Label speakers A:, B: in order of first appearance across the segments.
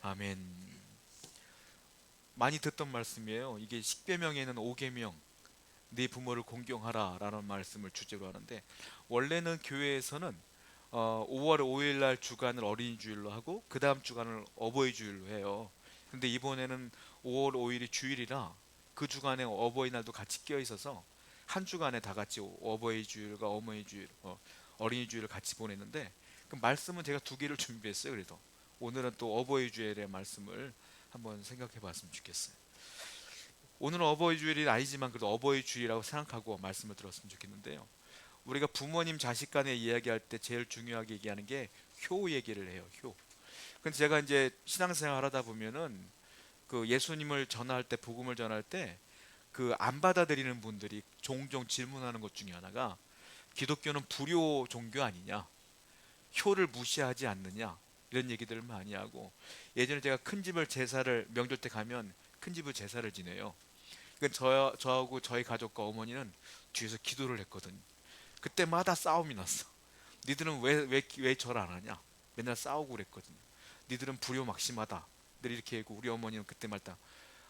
A: 아멘. 많이 듣던 말씀이에요. 이게 십계명에는 오계명, 네 부모를 공경하라라는 말씀을 주제로 하는데, 원래는 교회에서는 5월 5일 날 주간을 어린이 주일로 하고 그 다음 주간을 어버이 주일로 해요. 근데 이번에는 5월 5일이 주일이라 그 주간에 어버이날도 같이 끼어 있어서 한 주간에 다 같이 어버이 주일과 어머니 주일, 어린이 주일을 같이 보냈는데, 그 말씀은 제가 두 개를 준비했어요. 그래서 오늘은 또 어버이 주일의 말씀을 한번 생각해 봤으면 좋겠어요. 오늘은 어버이 주일이 아니지만 그래도 어버이 주일이라고 생각하고 말씀을 들었으면 좋겠는데요. 우리가 부모님 자식 간에 이야기할 때 제일 중요하게 얘기하는 게 효 얘기를 해요. 효. 근데 제가 이제 신앙생활 하다 보면은 그 예수님을 전할 때, 복음을 전할 때 그 안 받아들이는 분들이 종종 질문하는 것 중에 하나가, 기독교는 불효 종교 아니냐, 효를 무시하지 않느냐, 이런 얘기들을 많이 하고, 예전에 제가 큰 집을 제사를 명절 때 가면 큰 집을 제사를 지내요. 그러니까 저하고 저희 가족과 어머니는 뒤에서 기도를 했거든. 그때마다 싸움이 났어. 니들은 왜 절 안 하냐? 맨날 싸우고 그랬거든요. 니들은 불효막심하다. 늘 이렇게 했고, 우리 어머니는 그때마다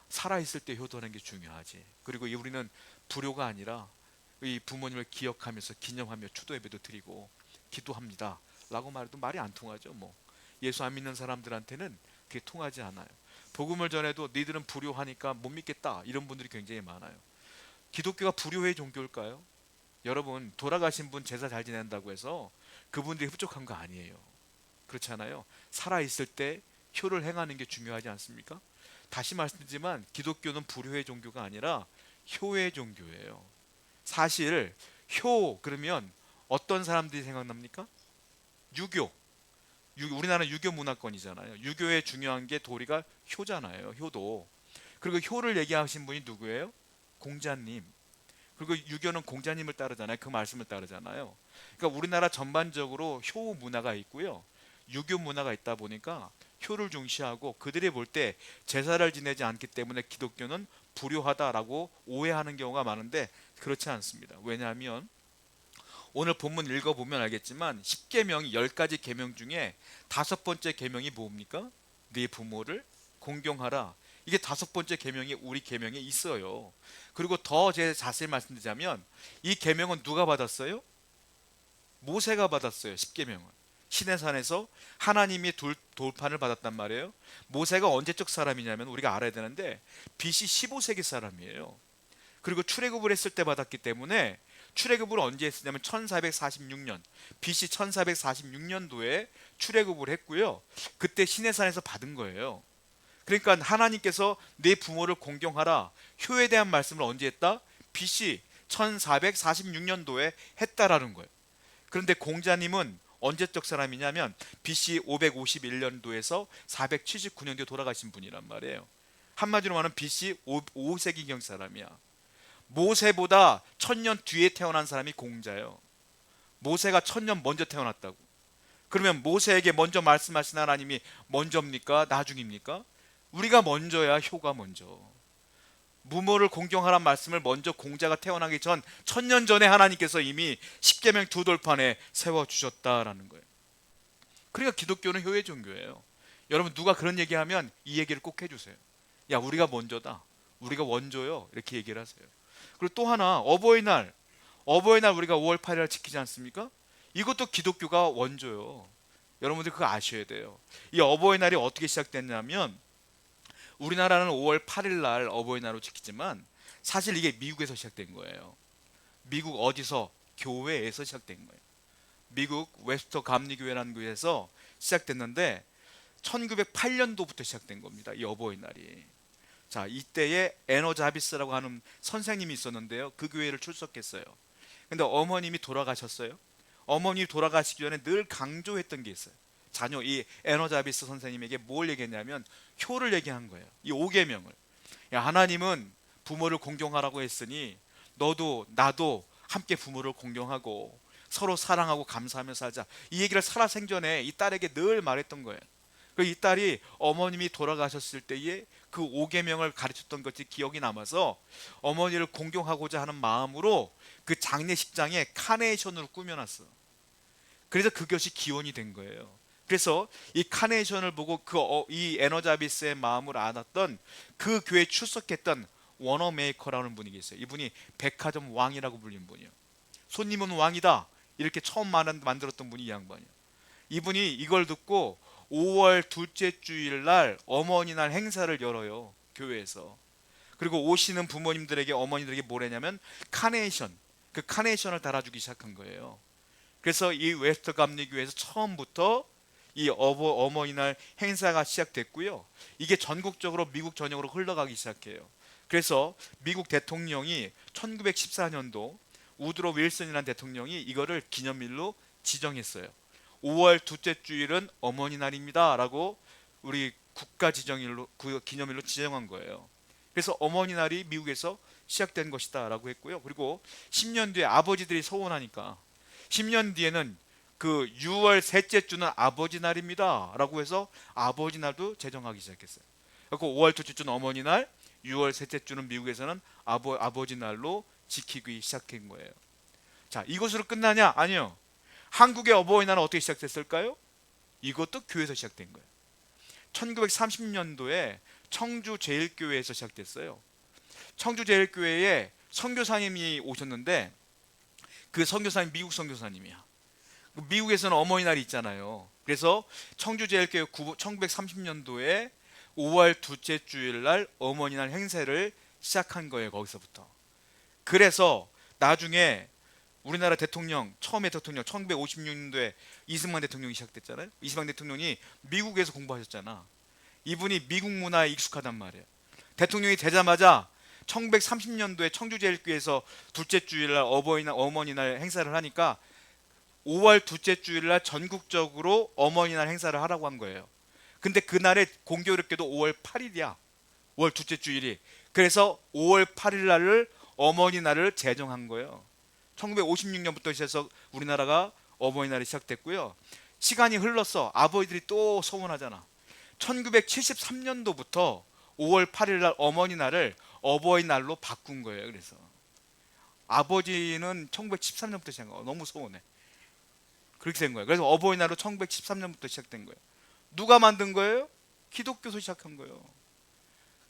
A: 살아있을 때 효도하는 게 중요하지. 그리고 우리는 불효가 아니라 이 부모님을 기억하면서 기념하며 추도 예배도 드리고 기도합니다 라고 말해도 말이 안 통하죠. 뭐 예수 안 믿는 사람들한테는 그게 통하지 않아요. 복음을 전해도 니들은 불효하니까 못 믿겠다, 이런 분들이 굉장히 많아요. 기독교가 불효의 종교일까요? 여러분, 돌아가신 분 제사 잘 지낸다고 해서 그분들이 흡족한 거 아니에요. 그렇잖아요. 살아있을 때 효를 행하는 게 중요하지 않습니까? 다시 말씀드리지만 기독교는 불효의 종교가 아니라 효의 종교예요. 사실 효 그러면 어떤 사람들이 생각납니까? 유교. 우리나라는 유교 문화권이잖아요. 유교의 중요한 게 도리가 효잖아요. 효도. 그리고 효를 얘기하신 분이 누구예요? 공자님. 그리고 유교는 공자님을 따르잖아요. 그 말씀을 따르잖아요. 그러니까 우리나라 전반적으로 효 문화가 있고요, 유교 문화가 있다 보니까 효를 중시하고, 그들이 볼 때 제사를 지내지 않기 때문에 기독교는 불효하다라고 오해하는 경우가 많은데, 그렇지 않습니다. 왜냐하면 오늘 본문 읽어보면 알겠지만 10계명이 10가지 계명 중에 다섯 번째 계명이 뭡니까? 네 부모를 공경하라. 이게 다섯 번째 계명이 우리 계명에 있어요. 그리고 더 제 자세히 말씀드리자면 이 계명은 누가 받았어요? 모세가 받았어요. 10계명은 시내산에서 하나님이 돌판을 받았단 말이에요. 모세가 언제적 사람이냐면 우리가 알아야 되는데 BC 15세기 사람이에요. 그리고 출애굽을 했을 때 받았기 때문에, 출애굽을 언제 했으냐면 1446년, BC 1446년도에 출애굽을 했고요. 그때 시내산에서 받은 거예요. 그러니까 하나님께서 내 부모를 공경하라, 효에 대한 말씀을 언제 했다? BC 1446년도에 했다라는 거예요. 그런데 공자님은 언제적 사람이냐면 BC 551년도에서 479년도에 돌아가신 분이란 말이에요. 한마디로 말하면 BC 5세기경 사람이야. 모세보다 1000년 뒤에 태어난 사람이 공자예요. 모세가 1000년 먼저 태어났다고. 그러면 모세에게 먼저 말씀하신 하나님이 먼저입니까? 나중입니까? 우리가 먼저야. 효가 먼저. 무모를 공경하란 말씀을 먼저 공자가 태어나기 전 1000년 전에 하나님께서 이미 십계명 두 돌판에 세워주셨다라는 거예요. 그러니까 기독교는 효의 종교예요. 여러분, 누가 그런 얘기하면 이 얘기를 꼭 해주세요. 야, 우리가 먼저다, 우리가 원조요, 이렇게 얘기를 하세요. 그리고 또 하나, 어버이날 우리가 5월 8일 지키지 않습니까? 이것도 기독교가 원조요. 여러분들 그거 아셔야 돼요. 이 어버이날이 어떻게 시작됐냐면, 우리나라는 5월 8일 날 어버이날로 지키지만 사실 이게 미국에서 시작된 거예요. 미국 어디서? 교회에서 시작된 거예요. 미국 웨스터 감리교회라는 교회에서 시작됐는데 1908년도부터 시작된 겁니다. 이 어버이날이. 자, 이때에 에너 자비스라고 하는 선생님이 있었는데요. 그 교회를 출석했어요. 근데 어머님이 돌아가셨어요. 어머님이 돌아가시기 전에 늘 강조했던 게 있어요. 자녀, 이 에너 자비스 선생님에게 뭘 얘기했냐면 효를 얘기한 거예요. 이 5계명을. 야, 하나님은 부모를 공경하라고 했으니 너도 나도 함께 부모를 공경하고 서로 사랑하고 감사하며 살자. 이 얘기를 살아생전에 이 딸에게 늘 말했던 거예요. 이 딸이 어머님이 돌아가셨을 때에 그 5계명을 가르쳤던 것이 기억이 남아서 어머니를 공경하고자 하는 마음으로 그 장례식장에 카네이션으로 꾸며놨어. 그래서 그것이 기원이 된 거예요. 그래서 이 카네이션을 보고 이 에너자비스의 마음을 알았던 그 교회에 출석했던 워너 메이커라는 분이 계세요. 이분이 백화점 왕이라고 불린 분이에요. 손님은 왕이다 이렇게 처음 만들었던 분이 이 양반이에요. 이분이 이걸 듣고 5월 둘째 주일 날 어머니날 행사를 열어요, 교회에서. 그리고 오시는 부모님들에게, 어머니들에게 뭐랬냐면 카네이션, 그 카네이션을 달아주기 시작한 거예요. 그래서 이 웨스터 감리교회에서 처음부터 이 어머니날 행사가 시작됐고요. 이게 전국적으로 미국 전역으로 흘러가기 시작해요. 그래서 미국 대통령이 1914년도 우드로 윌슨이라는 대통령이 이거를 기념일로 지정했어요. 5월 둘째 주일은 어머니날입니다 라고 우리 국가 지정일로, 그 기념일로 지정한 거예요. 그래서 어머니날이 미국에서 시작된 것이다 라고 했고요. 그리고 10년 뒤에 아버지들이 서운하니까 10년 뒤에는 그 6월 셋째 주는 아버지 날입니다 라고 해서 아버지 날도 제정하기 시작했어요. 그리고 5월 둘째 주는 어머니날, 6월 셋째 주는 미국에서는 아버지 날로 지키기 시작한 거예요. 자, 이것으로 끝나냐? 아니요. 한국의 어버이날은 어떻게 시작됐을까요? 이것도 교회에서 시작된 거예요. 1930년도에 청주제일교회에서 시작됐어요. 청주제일교회에 선교사님이 오셨는데 그 선교사님 미국 선교사님이야. 미국에서는 어머니날이 있잖아요. 그래서 청주제일교회 1930년도에 5월 둘째 주일날 어머니날 행사를 시작한 거예요. 거기서부터. 그래서 나중에 우리나라 대통령, 처음에 대통령 1956년도에 이승만 대통령이 시작됐잖아요. 이승만 대통령이 미국에서 공부하셨잖아. 이분이 미국 문화에 익숙하단 말이에요. 대통령이 되자마자 1930년도에 청주제일교회에서 둘째 주일날 어머니날 행사를 하니까 5월 둘째 주일날 전국적으로 어머니날 행사를 하라고 한 거예요. 근데 그날에 공교롭게도 5월 8일이야. 5월 둘째 주일이. 그래서 5월 8일 날을 어머니날을 제정한 거예요. 1956년부터 시작해서 우리나라가 어머니날이 시작됐고요. 시간이 흘렀어. 아버지들이 또 서운하잖아. 1973년도부터 5월 8일 날 어머니날을 어버이날로 바꾼 거예요. 그래서 아버지는 1913년부터 시작한 거예요. 너무 서운해. 그렇게 된 거예요. 그래서 어버이날로 1913년부터 시작된 거예요. 누가 만든 거예요? 기독교에서 시작한 거예요.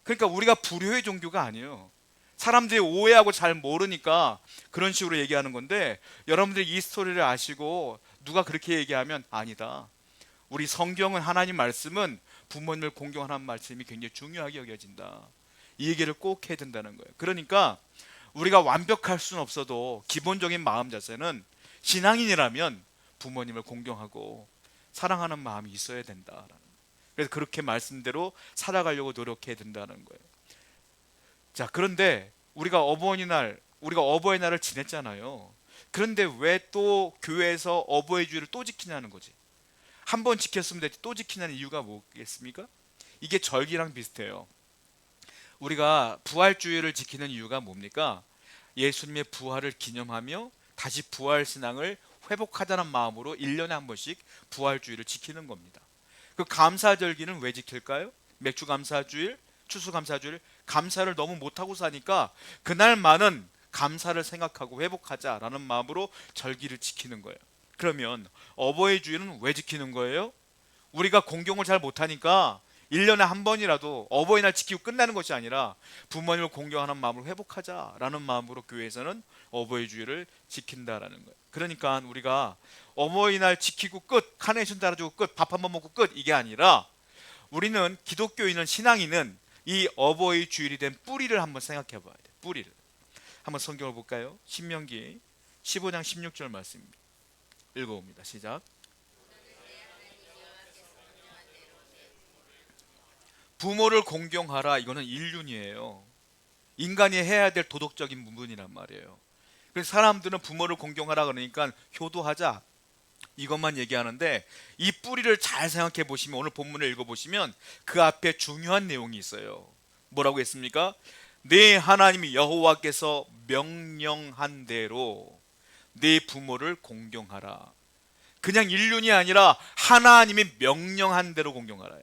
A: 그러니까 우리가 불효의 종교가 아니에요. 사람들이 오해하고 잘 모르니까 그런 식으로 얘기하는 건데, 여러분들이 이 스토리를 아시고 누가 그렇게 얘기하면 아니다. 우리 성경은, 하나님 말씀은 부모님을 공경하는 말씀이 굉장히 중요하게 여겨진다. 이 얘기를 꼭 해야 된다는 거예요. 그러니까 우리가 완벽할 수는 없어도 기본적인 마음 자세는 신앙인이라면 부모님을 공경하고 사랑하는 마음이 있어야 된다. 그래서 그렇게 말씀대로 살아가려고 노력해야 된다는 거예요. 자, 그런데 우리가 어버이날을 지냈잖아요. 그런데 왜 또 교회에서 어버이 주일을 또 지키냐는 거지. 한 번 지켰으면 됐지 또 지키냐는 이유가 뭐겠습니까? 이게 절기랑 비슷해요. 우리가 부활주일을 지키는 이유가 뭡니까? 예수님의 부활을 기념하며 다시 부활 신앙을 회복하자는 마음으로 1년에 한 번씩 부활주일을 지키는 겁니다. 그 감사절기는 왜 지킬까요? 맥주감사주일, 추수감사주일, 감사를 너무 못하고 사니까 그날만은 감사를 생각하고 회복하자라는 마음으로 절기를 지키는 거예요. 그러면 어버이 주일은 왜 지키는 거예요? 우리가 공경을 잘 못하니까 1년에 한 번이라도 어버이날 지키고 끝나는 것이 아니라 부모님을 공경하는 마음을 회복하자라는 마음으로 교회에서는 어버이 주일을 지킨다라는 거예요. 그러니까 우리가 어버이날 지키고 끝, 카네이션 달아주고 끝, 밥 한번 먹고 끝, 이게 아니라 우리는, 기독교인은, 신앙인은 이 어버이 주일이 된 뿌리를 한번 생각해 봐야 돼요. 뿌리를 한번 성경을 볼까요? 신명기 15장 16절 말씀입니다. 읽어봅니다. 시작. 부모를 공경하라. 이거는 인륜이에요. 인간이 해야 될 도덕적인 부분이란 말이에요. 그래서 사람들은 부모를 공경하라 그러니까 효도하자 이것만 얘기하는데, 이 뿌리를 잘 생각해 보시면, 오늘 본문을 읽어보시면 그 앞에 중요한 내용이 있어요. 뭐라고 했습니까? 네 하나님 여호와께서 명령한 대로 네 부모를 공경하라. 그냥 인륜이 아니라 하나님이 명령한 대로 공경하라.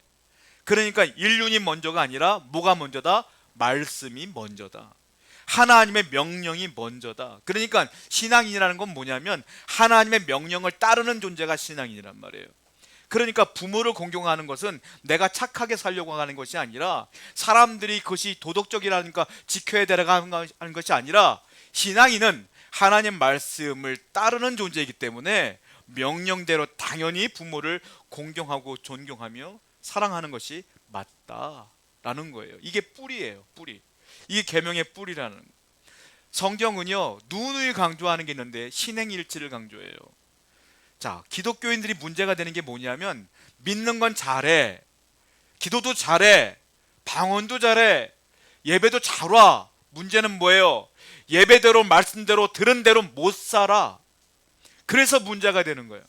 A: 그러니까 인륜이 먼저가 아니라 뭐가 먼저다? 말씀이 먼저다. 하나님의 명령이 먼저다. 그러니까 신앙인이라는 건 뭐냐면 하나님의 명령을 따르는 존재가 신앙인이란 말이에요. 그러니까 부모를 공경하는 것은 내가 착하게 살려고 하는 것이 아니라 사람들이 그것이 도덕적이라니까 지켜야 되라는 것이 아니라 신앙인은 하나님 말씀을 따르는 존재이기 때문에 명령대로 당연히 부모를 공경하고 존경하며 사랑하는 것이 맞다라는 거예요. 이게 뿌리예요. 뿌리. 이게 계명의 뿌리라는 거예요. 성경은요 누누이 강조하는 게 있는데 신행일치를 강조해요. 자, 기독교인들이 문제가 되는 게 뭐냐면 믿는 건 잘해, 기도도 잘해, 방언도 잘해, 예배도 잘 와. 문제는 뭐예요? 예배대로 말씀대로 들은 대로 못 살아. 그래서 문제가 되는 거예요.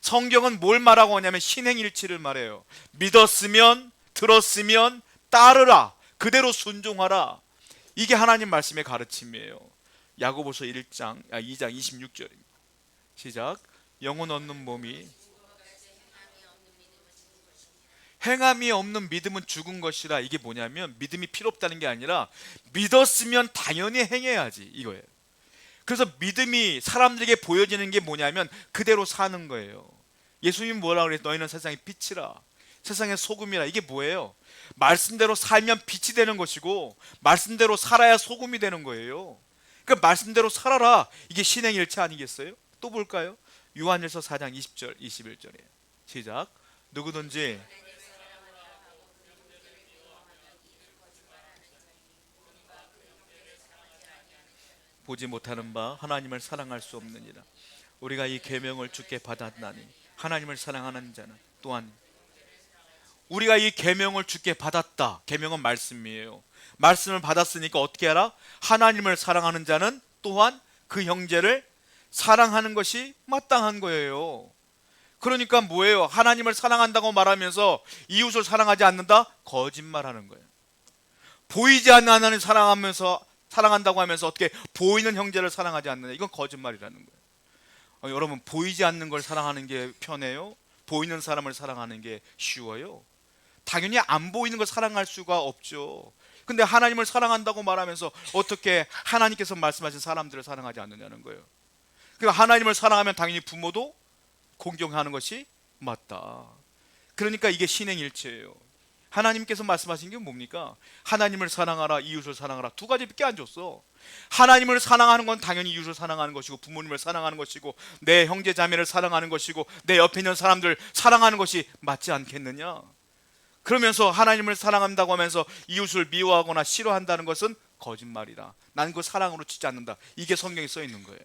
A: 성경은 뭘 말하고 하냐면 신행일치를 말해요. 믿었으면, 들었으면 따르라, 그대로 순종하라. 이게 하나님 말씀의 가르침이에요. 야고보서 2장 26절입니다. 시작. 영혼 없는 몸이 행함이 없는 믿음은 죽은 것이라. 이게 뭐냐면 믿음이 필요 없다는 게 아니라 믿었으면 당연히 행해야지 이거예요. 그래서 믿음이 사람들에게 보여지는 게 뭐냐면 그대로 사는 거예요. 예수님이 뭐라고 그랬어요? 너희는 세상의 빛이라, 세상의 소금이라. 이게 뭐예요? 말씀대로 살면 빛이 되는 것이고 말씀대로 살아야 소금이 되는 거예요. 그러니까 말씀대로 살아라. 이게 신행일치 아니겠어요? 또 볼까요? 요한일서 4장 20절 21절이에요. 시작. 누구든지 보지 못하는 바 하나님을 사랑할 수 없느니라. 우리가 이 계명을 주께 받았나니 하나님을 사랑하는 자는 또한, 우리가 이 계명을 주께 받았다. 계명은 말씀이에요. 말씀을 받았으니까 어떻게 하라? 하나님을 사랑하는 자는 또한 그 형제를 사랑하는 것이 마땅한 거예요. 그러니까 뭐예요? 하나님을 사랑한다고 말하면서 이웃을 사랑하지 않는다? 거짓말하는 거예요. 보이지 않는 하나님을 사랑한다고 하면서 어떻게 보이는 형제를 사랑하지 않느냐? 이건 거짓말이라는 거예요. 여러분, 보이지 않는 걸 사랑하는 게 편해요? 보이는 사람을 사랑하는 게 쉬워요? 당연히 안 보이는 걸 사랑할 수가 없죠. 근데 하나님을 사랑한다고 말하면서 어떻게 하나님께서 말씀하신 사람들을 사랑하지 않느냐는 거예요. 그러니까 하나님을 사랑하면 당연히 부모도 공경하는 것이 맞다. 그러니까 이게 신행일치예요. 하나님께서 말씀하신 게 뭡니까? 하나님을 사랑하라, 이웃을 사랑하라. 두 가지밖에 안 줬어. 하나님을 사랑하는 건 당연히 이웃을 사랑하는 것이고 부모님을 사랑하는 것이고 내 형제 자매를 사랑하는 것이고 내 옆에 있는 사람들 사랑하는 것이 맞지 않겠느냐? 그러면서 하나님을 사랑한다고 하면서 이웃을 미워하거나 싫어한다는 것은 거짓말이다. 난 그 사랑으로 치지 않는다. 이게 성경에 써 있는 거예요.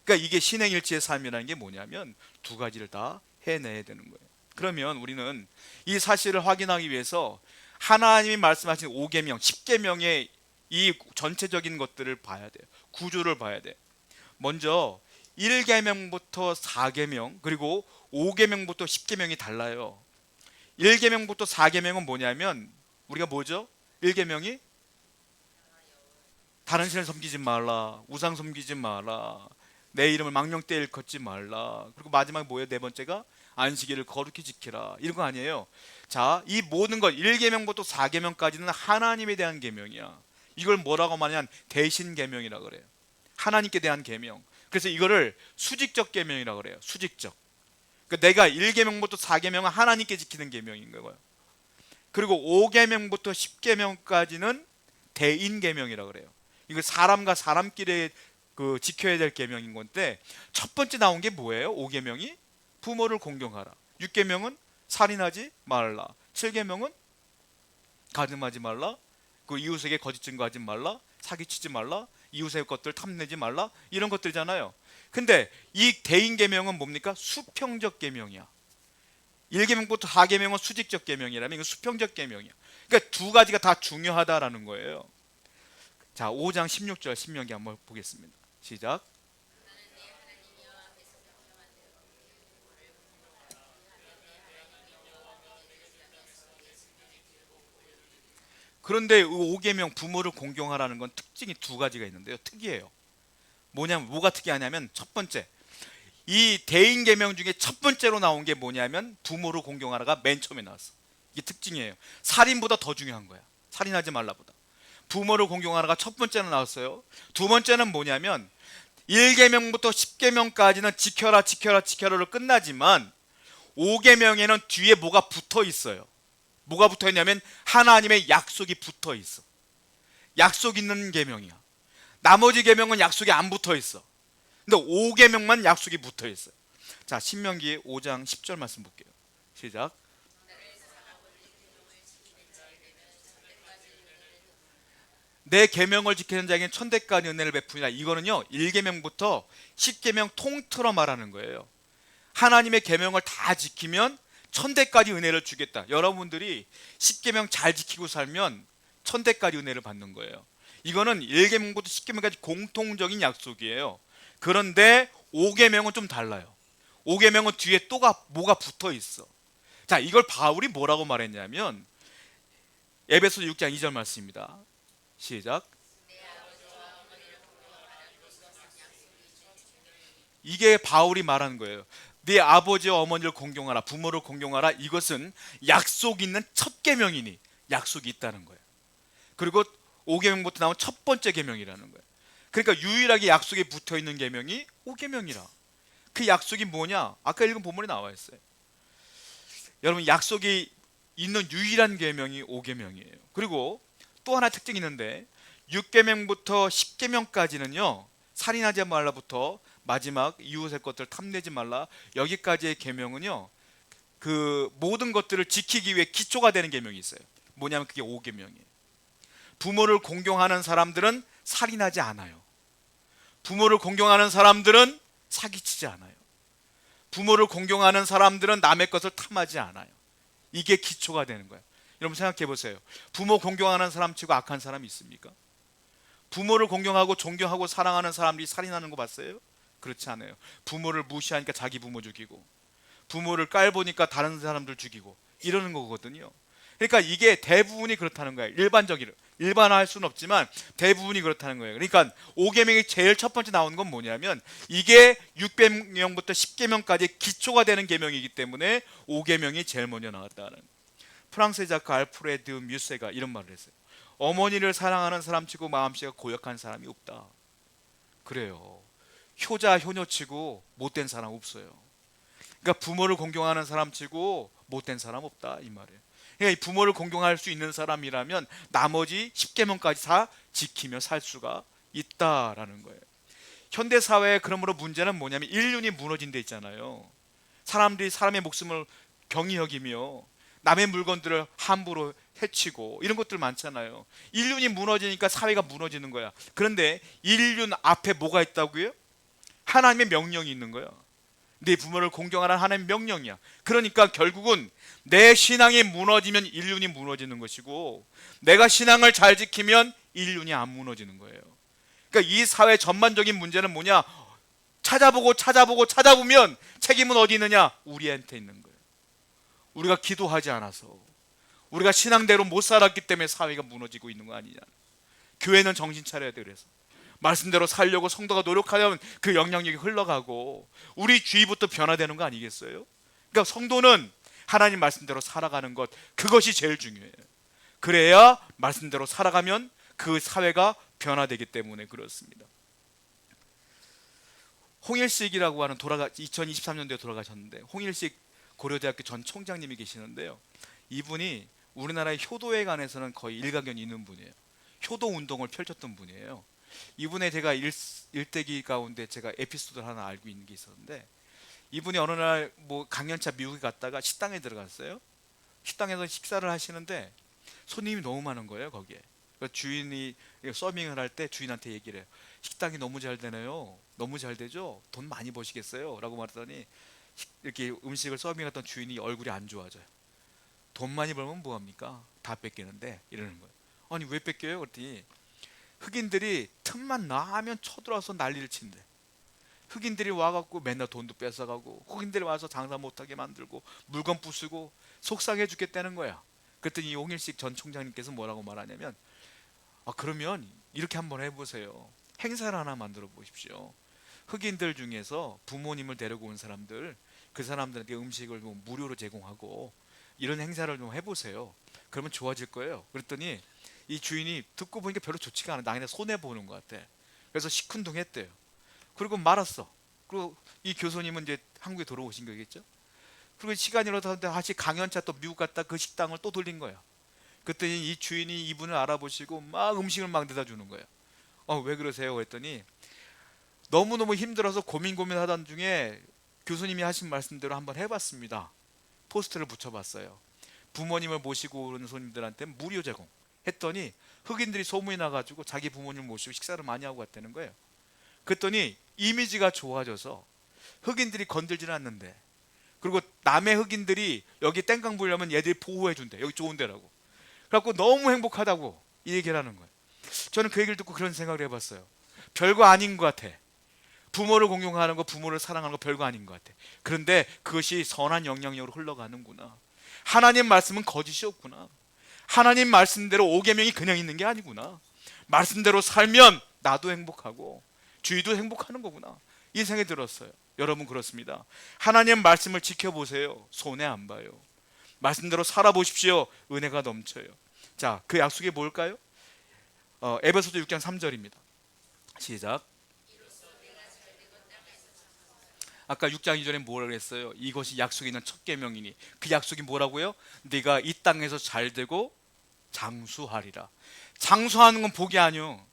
A: 그러니까 이게 신행일치의 삶이라는 게 뭐냐면 두 가지를 다 해내야 되는 거예요. 그러면 우리는 이 사실을 확인하기 위해서 하나님이 말씀하신 5계명, 10계명의 이 전체적인 것들을 봐야 돼요. 구조를 봐야 돼요. 먼저 1계명부터 4계명 그리고 5계명부터 10계명이 달라요. 1계명부터 4계명은 뭐냐면 우리가 뭐죠? 1계명이 다른 신을 섬기지 말라, 우상 섬기지 마라, 내 이름을 망령되이 일컫지 말라. 그리고 마지막에 뭐예요? 네 번째가 안식일을 거룩히 지키라. 이런 거 아니에요. 자, 이 모든 것 1계명부터 4계명까지는 하나님에 대한 계명이야. 이걸 뭐라고 말하냐면 대신 계명이라 그래요. 하나님께 대한 계명. 그래서 이거를 수직적 계명이라 그래요. 수직적. 그러니까 내가 1계명부터 4계명은 하나님께 지키는 계명인 거예요. 그리고 5계명부터 10계명까지는 대인 계명이라 그래요. 이거 사람과 사람끼리 지켜야 될 계명인 건데 첫 번째 나온 게 뭐예요? 5계명이 부모를 공경하라. 6계명은 살인하지 말라. 7계명은 가늠하지 말라. 그 이웃에게 거짓 증거하지 말라. 사기치지 말라. 이웃의 것들 탐내지 말라. 이런 것들이잖아요. 근데 이 대인 계명은 뭡니까? 수평적 계명이야. 1계명부터 4계명은 수직적 계명이라면 이건 수평적 계명이야. 그러니까 두 가지가 다 중요하다라는 거예요. 자, 5장 16절 신명기 한번 보겠습니다. 시작. 그런데 5계명 부모를 공경하라는 건 특징이 두 가지가 있는데요. 특이해요. 뭐가 특이하냐면 첫 번째, 이 대인 계명 중에 첫 번째로 나온 게 뭐냐면 부모를 공경하라가 맨 처음에 나왔어. 이게 특징이에요. 살인보다 더 중요한 거야. 살인하지 말라보다. 부모를 공경하라가 첫 번째로 나왔어요. 두 번째는 뭐냐면 1계명부터 10계명까지는 지켜라 지켜라 지켜라로 끝나지만 5계명에는 뒤에 뭐가 붙어 있어요. 뭐가 붙어 있냐면 하나님의 약속이 붙어 있어. 약속 있는 계명이야. 나머지 계명은 약속이 안 붙어 있어. 근데 5계명만 약속이 붙어 있어요. 자, 신명기 5장 10절 말씀 볼게요. 시작. 내 계명을 지키는 자에게는 천대까지 은혜를 베푸니라. 이거는요 1계명부터 10계명 통틀어 말하는 거예요. 하나님의 계명을 다 지키면 천대까지 은혜를 주겠다. 여러분들이 10계명 잘 지키고 살면 천대까지 은혜를 받는 거예요. 이거는 1계명부터 10계명까지 공통적인 약속이에요. 그런데 5계명은 좀 달라요. 5계명은 뒤에 뭐가 붙어 있어. 자, 이걸 바울이 뭐라고 말했냐면 에베소서 6장 2절 말씀입니다. 시작. 이게 바울이 말하는 거예요. 네 아버지와 어머니를 공경하라, 부모를 공경하라. 이것은 약속 있는 첫 계명이니 약속이 있다는 거예요. 그리고 5계명부터 나온 첫 번째 계명이라는 거예요. 그러니까 유일하게 약속이 붙어 있는 계명이 5계명이라. 그 약속이 뭐냐? 아까 읽은 본문에 나와 있어요. 여러분, 약속이 있는 유일한 계명이 5계명이에요. 그리고 또 하나 특징이 있는데 6계명부터 10계명까지는요 살인하지 말라부터 마지막 이웃의 것들 탐내지 말라, 여기까지의 계명은요 그 모든 것들을 지키기 위해 기초가 되는 계명이 있어요. 뭐냐면 그게 5계명이에요. 부모를 공경하는 사람들은 살인하지 않아요. 부모를 공경하는 사람들은 사기치지 않아요. 부모를 공경하는 사람들은 남의 것을 탐하지 않아요. 이게 기초가 되는 거예요. 여러분 생각해 보세요. 부모 공경하는 사람 치고 악한 사람이 있습니까? 부모를 공경하고 존경하고 사랑하는 사람들이 살인하는 거 봤어요? 그렇지 않아요. 부모를 무시하니까 자기 부모 죽이고, 부모를 깔보니까 다른 사람들 죽이고, 이러는 거거든요. 그러니까 이게 대부분이 그렇다는 거예요. 일반화할 수는 없지만 대부분이 그렇다는 거예요. 그러니까 5계명이 제일 첫 번째 나오는 건 뭐냐면 이게 6계명부터 10계명까지 기초가 되는 계명이기 때문에 5계명이 제일 먼저 나왔다는. 프랑스의 작가 알프레드 뮤세가 이런 말을 했어요. 어머니를 사랑하는 사람치고 마음씨가 고역한 사람이 없다. 그래요. 효자 효녀치고 못된 사람 없어요. 그러니까 부모를 공경하는 사람치고 못된 사람 없다 이 말이에요. 그러니까 이 부모를 공경할 수 있는 사람이라면 나머지 10계명까지 다 지키며 살 수가 있다라는 거예요. 현대 사회의 그러므로 문제는 뭐냐면 인륜이 무너진 데 있잖아요. 사람들이 사람의 목숨을 경히 여기며 남의 물건들을 함부로 해치고 이런 것들 많잖아요. 인륜이 무너지니까 사회가 무너지는 거야. 그런데 인륜 앞에 뭐가 있다고요? 하나님의 명령이 있는 거야. 네 부모를 공경하라는 하나님의 명령이야. 그러니까 결국은 내 신앙이 무너지면 인륜이 무너지는 것이고, 내가 신앙을 잘 지키면 인륜이 안 무너지는 거예요. 그러니까 이 사회 전반적인 문제는 뭐냐? 찾아보면 책임은 어디 있느냐? 우리한테 있는 거예요. 우리가 기도하지 않아서, 우리가 신앙대로 못 살았기 때문에 사회가 무너지고 있는 거 아니냐. 교회는 정신 차려야 돼. 그래서 말씀대로 살려고 성도가 노력하면 그 영향력이 흘러가고 우리 주위부터 변화되는 거 아니겠어요? 그러니까 성도는 하나님 말씀대로 살아가는 것, 그것이 제일 중요해요. 그래야 말씀대로 살아가면 그 사회가 변화되기 때문에 그렇습니다. 홍일식이라고 하는 2023년도에 돌아가셨는데, 홍일식 고려대학교 전 총장님이 계시는데요. 이분이 우리나라의 효도에 관해서는 거의 일가견이 있는 분이에요. 효도 운동을 펼쳤던 분이에요. 이분의 제가 일대기 가운데 제가 에피소드를 하나 알고 있는 게 있었는데, 이분이 어느 날 뭐 강연차 미국에 갔다가 식당에 들어갔어요. 식당에서 식사를 하시는데 손님이 너무 많은 거예요 거기에. 그러니까 주인이 서빙을 할 때 주인한테 얘기를 해요. 식당이 너무 잘 되네요. 너무 잘 되죠? 돈 많이 버시겠어요? 라고 말했더니 이렇게 음식을 서빙했던 주인이 얼굴이 안 좋아져요. 돈 많이 벌면 뭐합니까? 다 뺏기는데 이러는 거예요. 아니 왜 뺏겨요? 그랬더니 흑인들이 틈만 나면 쳐들어와서 난리를 친대. 흑인들이 와갖고 맨날 돈도 뺏어가고, 흑인들이 와서 장사 못하게 만들고 물건 부수고 속상해 죽겠다는 거야. 그랬더니 용일식 전 총장님께서 뭐라고 말하냐면, 그러면 이렇게 한번 해보세요. 행사를 하나 만들어 보십시오. 흑인들 중에서 부모님을 데리고 온 사람들, 그 사람들에게 음식을 뭐 무료로 제공하고 이런 행사를 좀 해보세요. 그러면 좋아질 거예요. 그랬더니 이 주인이 듣고 보니까 별로 좋지가 않아. 나 그냥 손해 보는 것 같아. 그래서 시큰둥했대요. 그리고 말았어. 그리고 이 교수님은 이제 한국에 돌아오신 거겠죠. 그리고 시간이 흘러서 다시 강연차 또 미국 갔다 그 식당을 또 돌린 거야. 그랬더니 이 주인이 이분을 알아보시고 막 음식을 막 대다 주는 거예요. 왜 그러세요? 그랬더니 너무너무 힘들어서 고민하던 중에 교수님이 하신 말씀대로 한번 해봤습니다. 포스트를 붙여봤어요. 부모님을 모시고 오는 손님들한테 무료 제공 했더니 흑인들이 소문이 나가지고 자기 부모님을 모시고 식사를 많이 하고 갔다는 거예요. 그랬더니 이미지가 좋아져서 흑인들이 건들지는 않는데, 그리고 남의 흑인들이 여기 땡깡 부려면 얘들이 보호해 준대. 여기 좋은 데라고. 그래갖고 너무 행복하다고 이 얘기를 하는 거예요. 저는 그 얘기를 듣고 그런 생각을 해봤어요. 별거 아닌 것 같아. 부모를 공경하는 거, 부모를 사랑하는 거 별거 아닌 것 같아. 그런데 그것이 선한 영향력으로 흘러가는구나. 하나님 말씀은 거짓이 없구나. 하나님 말씀대로 오계명이 그냥 있는 게 아니구나. 말씀대로 살면 나도 행복하고 주위도 행복하는 거구나. 이 생각이 들었어요. 여러분 그렇습니다. 하나님 말씀을 지켜보세요. 손해 안 봐요. 말씀대로 살아보십시오. 은혜가 넘쳐요. 자, 그 약속이 뭘까요? 에베소서 6장 3절입니다. 시작. 아까 6장 2절에 뭐라 그랬어요? 이것이 약속이 있는 첫 계명이니. 그 약속이 뭐라고요? 네가 이 땅에서 잘되고 장수하리라. 장수하는 건 복이 아니요.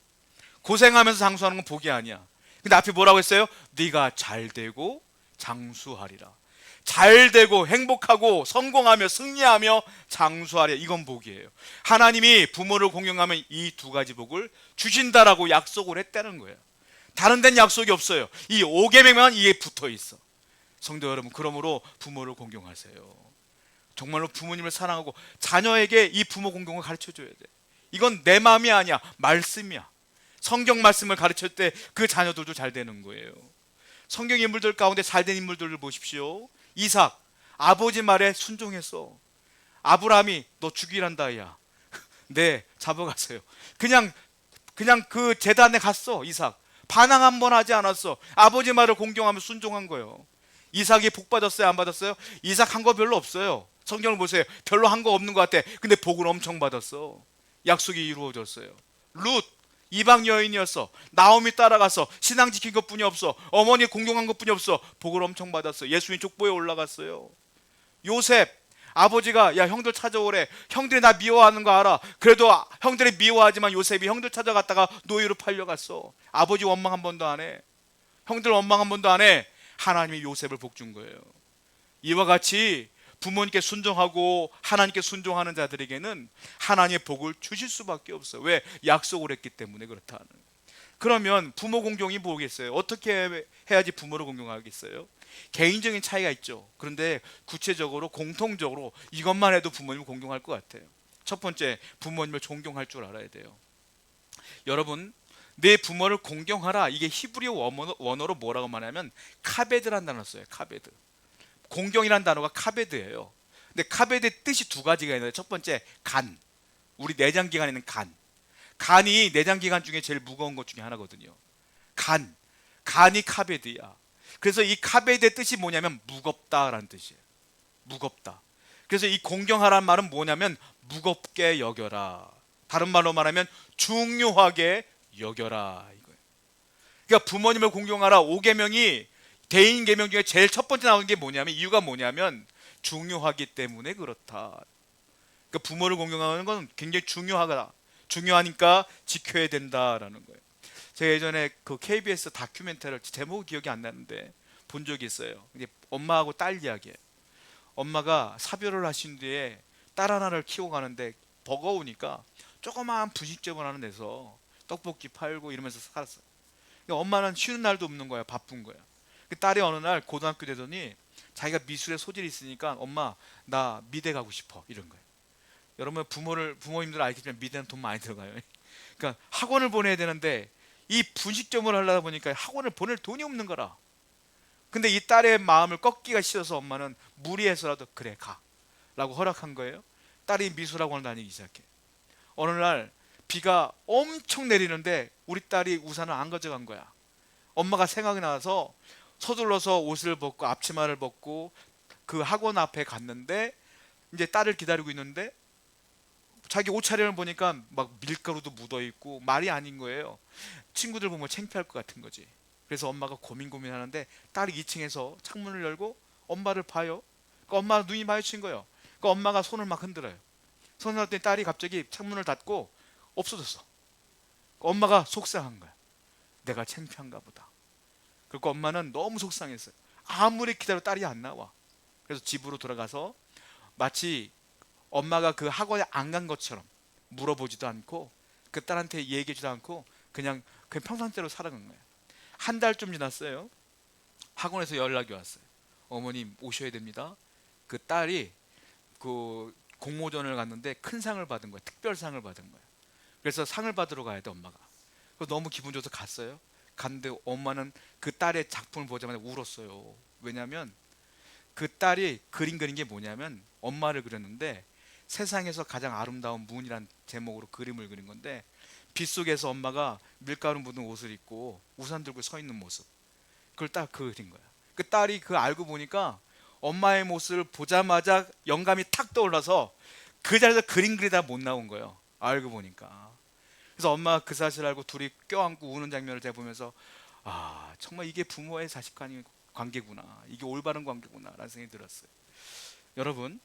A: 고생하면서 장수하는 건 복이 아니야. 근데 앞에 뭐라고 했어요? 네가 잘되고 장수하리라. 잘되고 행복하고 성공하며 승리하며 장수하리라. 이건 복이에요. 하나님이 부모를 공경하면 이 두 가지 복을 주신다라고 약속을 했다는 거예요. 다른 데는 약속이 없어요. 이 5계명만 이에 붙어 있어. 성도 여러분, 그러므로 부모를 공경하세요. 정말로 부모님을 사랑하고 자녀에게 이 부모 공경을 가르쳐 줘야 돼. 이건 내 마음이 아니야. 말씀이야. 성경 말씀을 가르칠 때 그 자녀들도 잘 되는 거예요. 성경 인물들 가운데 잘된 인물들을 보십시오. 이삭, 아버지 말에 순종했어. 아브라함이 너 죽이란다 야. 네, 잡아가세요. 그냥 그 제단에 갔어. 이삭 반항 한 번 하지 않았어. 아버지 말을 공경하며 순종한 거예요. 이삭이 복 받았어요? 안 받았어요? 이삭 한 거 별로 없어요. 성경을 보세요. 별로 한 거 없는 것 같아. 근데 복을 엄청 받았어. 약속이 이루어졌어요. 룻 이방 여인이었어. 나오미 따라가서 신앙 지킨 것뿐이 없어. 어머니 공경한 것뿐이 없어. 복을 엄청 받았어. 예수님 족보에 올라갔어요. 요셉 아버지가 야 형들 찾아오래. 형들이 나 미워하는 거 알아. 그래도 형들이 미워하지만 요셉이 형들 찾아갔다가 노예로 팔려갔어. 아버지 원망 한 번도 안 해. 형들 원망 한 번도 안 해. 하나님이 요셉을 복 준 거예요. 이와 같이 부모님께 순종하고 하나님께 순종하는 자들에게는 하나님의 복을 주실 수밖에 없어요. 왜? 약속을 했기 때문에 그렇다는. 그러면 부모 공경이 뭐겠어요? 어떻게 해야지 부모를 공경하겠어요? 개인적인 차이가 있죠. 그런데 구체적으로 공통적으로 이것만 해도 부모님을 공경할 것 같아요. 첫 번째, 부모님을 존경할 줄 알아야 돼요. 여러분, 내 부모를 공경하라. 이게 히브리어 원어로 뭐라고 말하면 카베드라는 단어를 써요. 카베드. 공경이라는 단어가 카베드예요. 근데 카베드의 뜻이 두 가지가 있는데, 첫 번째 간, 우리 내장기관에 있는 간. 간이 내장기관 중에 제일 무거운 것 중에 하나거든요. 간이 카베드야. 그래서 이 카베드의 뜻이 뭐냐면 무겁다라는 뜻이에요. 무겁다. 그래서 이 공경하라는 말은 뭐냐면 무겁게 여겨라. 다른 말로 말하면 중요하게 여겨라 이거예요. 그러니까 부모님을 공경하라 5계명이 대인 계명 중에 제일 첫 번째 나오는 게 뭐냐면, 이유가 뭐냐면 중요하기 때문에 그렇다. 그러니까 부모를 공경하는 건 굉장히 중요하니까 지켜야 된다라는 거예요. 제가 예전에 그 KBS 다큐멘터리를 제목이 기억이 안 나는데 본 적이 있어요. 이게 엄마하고 딸 이야기예요. 엄마가 사별을 하신 뒤에 딸 하나를 키워 가는데 버거우니까 조그마한 분식점을 하나 내서 떡볶이 팔고 이러면서 살았어요. 그러니까 엄마는 쉬는 날도 없는 거야. 바쁜 거야. 그 딸이 어느 날 고등학교 되더니 자기가 미술에 소질이 있으니까 엄마 나 미대 가고 싶어 이런 거예요. 여러분 부모님들 알겠지만 미대는 돈 많이 들어가요. 그러니까 학원을 보내야 되는데 이 분식점을 하려다 보니까 학원을 보낼 돈이 없는 거라. 근데 이 딸의 마음을 꺾기가 싫어서 엄마는 무리해서라도 그래 가 라고 허락한 거예요. 딸이 미술학원을 다니기 시작해. 어느 날 비가 엄청 내리는데 우리 딸이 우산을 안 가져간 거야. 엄마가 생각이 나서 서둘러서 옷을 벗고 앞치마를 벗고 그 학원 앞에 갔는데 이제 딸을 기다리고 있는데 자기 옷차림을 보니까 막 밀가루도 묻어있고 말이 아닌 거예요. 친구들 보면 창피할 것 같은 거지. 그래서 엄마가 고민하는데 딸이 2층에서 창문을 열고 엄마를 봐요. 그 엄마 눈이 마주친 거예요. 그 엄마가 손을 막 흔들어요. 손을 흔들더니 딸이 갑자기 창문을 닫고 없어졌어. 그 엄마가 속상한 거야. 내가 창피한가 보다. 그리고 엄마는 너무 속상했어요. 아무리 기다려도 딸이 안 나와. 그래서 집으로 돌아가서 마치 엄마가 그 학원에 안 간 것처럼 물어보지도 않고 그 딸한테 얘기하지도 않고 그냥 평상대로 살아간 거예요. 한 달쯤 지났어요. 학원에서 연락이 왔어요. 어머님 오셔야 됩니다. 그 딸이 그 공모전을 갔는데 큰 상을 받은 거예요. 특별상을 받은 거예요. 그래서 상을 받으러 가야 돼 엄마가. 그래서 너무 기분 좋아서 갔어요. 갔는데 엄마는 그 딸의 작품을 보자마자 울었어요. 왜냐하면 그 딸이 그린 게 뭐냐면 엄마를 그렸는데 세상에서 가장 아름다운 문이란 제목으로 그림을 그린 건데 빗속에서 엄마가 밀가루 묻은 옷을 입고 우산 들고 서 있는 모습, 그걸 딱 그린 거야. 그 딸이 그 알고 보니까 엄마의 모습을 보자마자 영감이 탁 떠올라서 그 자리에서 그림 그리다 못 나온 거예요. 알고 보니까. 그래서 엄마가 그 사실을 알고 둘이 껴안고 우는 장면을 제가 보면서 아 정말 이게 부모의 자식 간의 관계구나, 이게 올바른 관계구나 라는 생각이 들었어요. 여러분,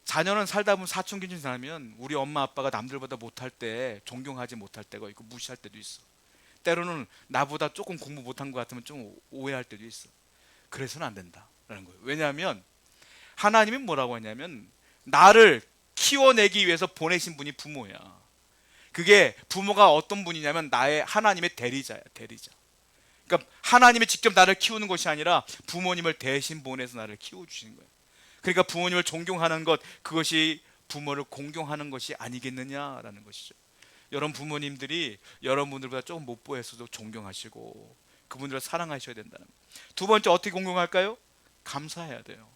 A: 자녀는 살다 보면 사춘기 지나면 우리 엄마 아빠가 남들보다 못할 때 존경하지 못할 때가 있고 무시할 때도 있어. 때로는 나보다 조금 공부 못한 것 같으면 좀 오해할 때도 있어. 그래서는 안 된다라는 거예요. 왜냐하면 하나님은 뭐라고 하냐면 나를 키워내기 위해서 보내신 분이 부모야. 그게 부모가 어떤 분이냐면 나의 하나님의 대리자야, 대리자. 그러니까 하나님이 직접 나를 키우는 것이 아니라 부모님을 대신 보내서 나를 키워주시는 거예요. 그러니까 부모님을 존경하는 것, 그것이 부모를 공경하는 것이 아니겠느냐라는 것이죠. 여러분 부모님들이 여러분들보다 조금 못 보였어도 존경하시고 그분들을 사랑하셔야 된다는 거예요. 두 번째 어떻게 공경할까요? 감사해야 돼요.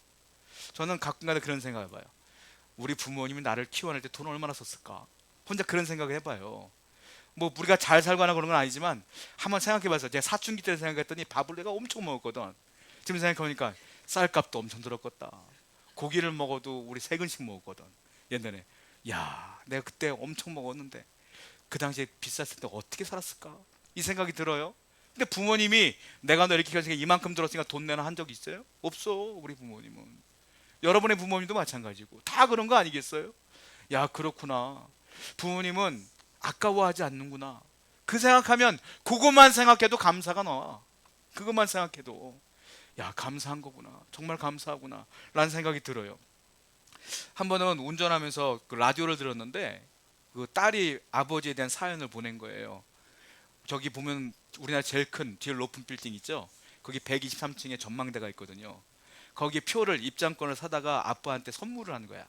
A: 저는 가끔가다 그런 생각을 해봐요. 우리 부모님이 나를 키워낼 때 돈 얼마나 썼을까? 혼자 그런 생각을 해봐요. 뭐 우리가 잘 살고 하나 그런 건 아니지만 한번 생각해봐서 제가 사춘기 때 생각했더니 밥을 내가 엄청 먹었거든. 지금 생각해보니까 쌀값도 엄청 들었겠다. 고기를 먹어도 우리 3근씩 먹었거든 옛날에. 야 내가 그때 엄청 먹었는데 그 당시에 비쌌을 때 어떻게 살았을까 이 생각이 들어요. 근데 부모님이 내가 너 이렇게 키웠으니까 이만큼 들었으니까 돈 내나 한 적 있어요? 없어. 우리 부모님은. 여러분의 부모님도 마찬가지고 다 그런 거 아니겠어요? 야 그렇구나. 부모님은 아까워하지 않는구나. 그 생각하면 그것만 생각해도 감사가 나와. 그것만 생각해도 야 감사한 거구나, 정말 감사하구나 라는 생각이 들어요. 한 번은 운전하면서 그 라디오를 들었는데 그 딸이 아버지에 대한 사연을 보낸 거예요. 저기 보면 우리나라 제일 큰 제일 높은 빌딩 있죠. 거기 123층에 전망대가 있거든요. 거기 표를 입장권을 사다가 아빠한테 선물을 한 거야.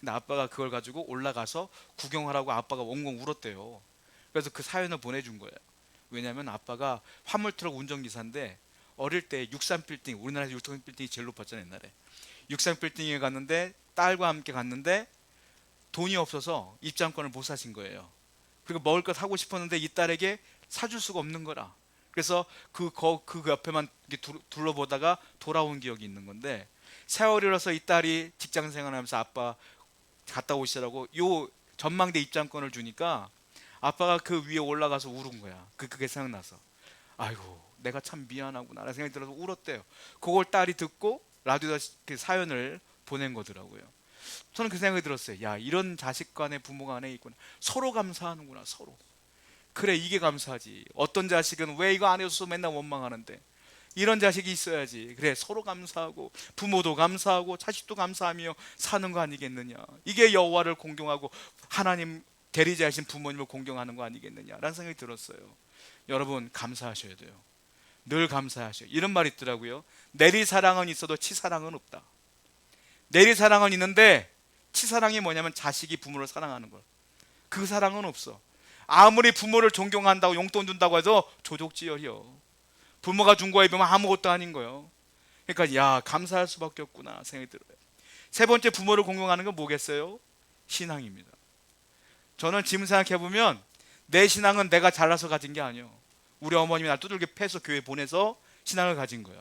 A: 근데 아빠가 그걸 가지고 올라가서 구경하라고 아빠가 엉엉 울었대요. 그래서 그 사연을 보내준 거예요. 왜냐하면 아빠가 화물트럭 운전기사인데 어릴 때 63빌딩, 우리나라에서 63빌딩이 제일 높았잖아요 옛날에. 63빌딩에 갔는데 딸과 함께 갔는데 돈이 없어서 입장권을 못 사신 거예요. 그리고 먹을 거 사고 싶었는데 이 딸에게 사줄 수가 없는 거라. 그래서 그 옆에만 둘러보다가 돌아온 기억이 있는 건데, 세월이라서 이 딸이 직장 생활하면서 아빠 갔다 오시라고 요 전망대 입장권을 주니까 아빠가 그 위에 올라가서 울은 거야. 그게 생각나서 아이고 내가 참 미안하구나 라는 생각이 들어서 울었대요. 그걸 딸이 듣고 라디오에 그 사연을 보낸 거더라고요. 저는 그 생각이 들었어요. 야 이런 자식 간의 부모가 안에 있구나. 서로 감사하는구나. 서로. 그래 이게 감사하지. 어떤 자식은 왜 이거 안 해줘서 맨날 원망하는데 이런 자식이 있어야지. 그래 서로 감사하고 부모도 감사하고 자식도 감사하며 사는 거 아니겠느냐. 이게 여호와를 공경하고 하나님 대리자이신 부모님을 공경하는 거 아니겠느냐라는 생각이 들었어요. 여러분 감사하셔야 돼요. 늘 감사하셔요. 이런 말이 있더라고요. 내리사랑은 있어도 치사랑은 없다. 내리사랑은 있는데 치사랑이 뭐냐면 자식이 부모를 사랑하는 걸. 그 사랑은 없어. 아무리 부모를 존경한다고 용돈 준다고 해도 조족지열이요. 부모가 준 거에 비하면 아무것도 아닌 거예요. 그러니까 야 감사할 수밖에 없구나 생각이 들어요. 세 번째 부모를 공경하는 건 뭐겠어요? 신앙입니다. 저는 지금 생각해보면 내 신앙은 내가 잘나서 가진 게 아니에요. 우리 어머님이 날 두들겨 패서 교회 보내서 신앙을 가진 거야.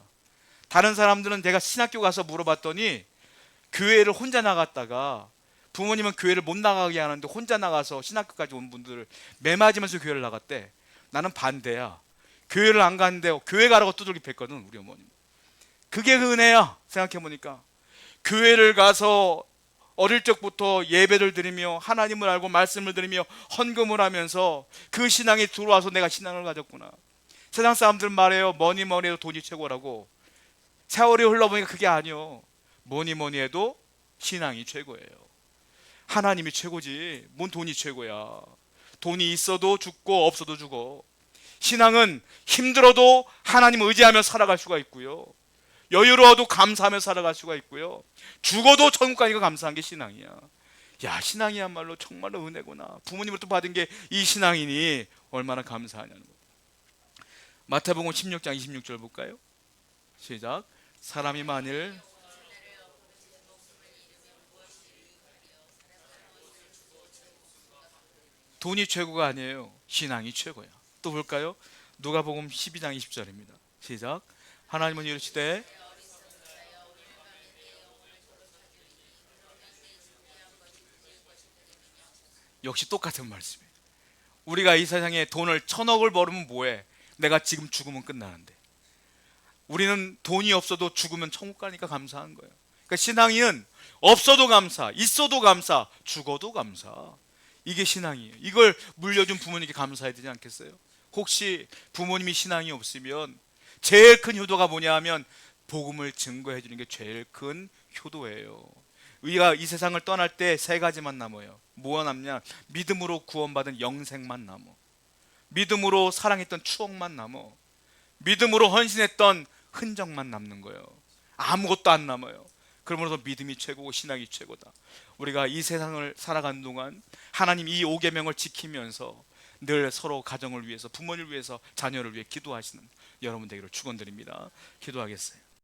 A: 다른 사람들은 내가 신학교 가서 물어봤더니 교회를 혼자 나갔다가 부모님은 교회를 못 나가게 하는데 혼자 나가서 신학교까지 온 분들을 매맞으면서 교회를 나갔대. 나는 반대야. 교회를 안 가는데 교회 가라고 두들겨 팼거든 우리 어머님. 그게 그 은혜야 생각해보니까.
B: 교회를 가서 어릴 적부터 예배를 드리며 하나님을 알고 말씀을 드리며 헌금을 하면서 그 신앙이 들어와서 내가 신앙을 가졌구나. 세상 사람들 말해요. 뭐니 뭐니 해도 돈이 최고라고. 세월이 흘러보니까 그게 아니요. 뭐니 뭐니 해도 신앙이 최고예요. 하나님이 최고지 뭔 돈이 최고야. 돈이 있어도 죽고 없어도 죽어. 신앙은 힘들어도 하나님 의지하며 살아갈 수가 있고요, 여유로워도 감사하며 살아갈 수가 있고요, 죽어도 천국 가니까 감사한 게 신앙이야. 야, 신앙이야말로 정말로 은혜구나. 부모님으로부터 받은 게 이 신앙이니 얼마나 감사하냐는 거. 마태복음 16장 26절 볼까요? 시작. 사람이 만일 돈이 최고가 아니에요. 신앙이 최고야. 또 볼까요? 누가복음 12장 20절입니다. 시작. 하나님은 이르시되, 역시 똑같은 말씀이에요. 우리가 이 세상에 돈을 1,000억을 벌으면 뭐해? 내가 지금 죽으면 끝나는데. 우리는 돈이 없어도 죽으면 천국 가니까 감사한 거예요. 그러니까 신앙인은 없어도 감사, 있어도 감사, 죽어도 감사. 이게 신앙이에요. 이걸 물려준 부모님께 감사해야 되지 않겠어요? 혹시 부모님이 신앙이 없으면 제일 큰 효도가 뭐냐 하면 복음을 증거해 주는 게 제일 큰 효도예요. 우리가 이 세상을 떠날 때 세 가지만 남아요. 뭐가 남냐? 믿음으로 구원받은 영생만 남아. 믿음으로 사랑했던 추억만 남아. 믿음으로 헌신했던 흔적만 남는 거예요. 아무것도 안 남아요. 그러므로 믿음이 최고고 신앙이 최고다. 우리가 이 세상을 살아가는 동안 하나님 이 5계명을 지키면서 늘 서로 가정을 위해서, 부모님을 위해서, 자녀를 위해 기도하시는 여러분 되기를 축원드립니다. 기도하겠어요.